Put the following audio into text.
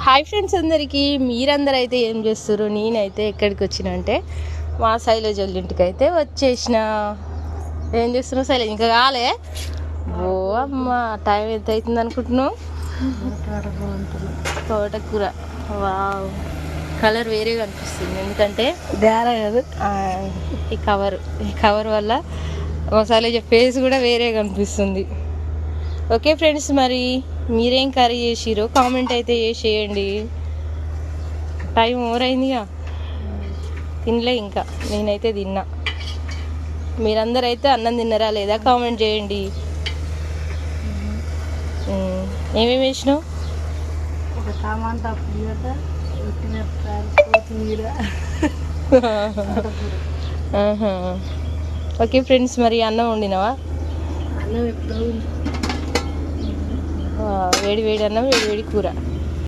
Hi friends అందరికీ, మీరందరూ అయితే ఏం చేస్తారు? నేనైతే ఎక్కడికి వచ్చిన అంటే మా శైలజ వాళ్ళ ఇంటికి అయితే వచ్చేసిన. ఏం చేస్తున్నావు శైలజ? ఇంకా కాలే? ఓ అమ్మ, టైం ఎంత అవుతుంది అనుకుంటున్నావు? తోటకూర. వావ్, కలర్ వేరేగా అనిపిస్తుంది ఎందుకంటే ఈ కవర్ వల్ల మా శైలజ ఫేస్ కూడా వేరేగా అనిపిస్తుంది. ఓకే ఫ్రెండ్స్, మరి మీరేం కర్రీ చేసిరో కామెంట్ అయితే చేసేయండి. టైం ఓవర్ అయిందిగా, తినలే ఇంకా. నేనైతే తిన్నా. మీరందరూ అయితే అన్నం తిన్నారా లేదా కామెంట్ చేయండి. ఏమేమి వేసినావు? టమాటా, కొత్తిమీర. ఓకే ఫ్రెండ్స్, మరి అన్నం వండినావా? అన్నం ఎప్పుడు వేడి వేడి అన్నం, వేడి వేడి కూర.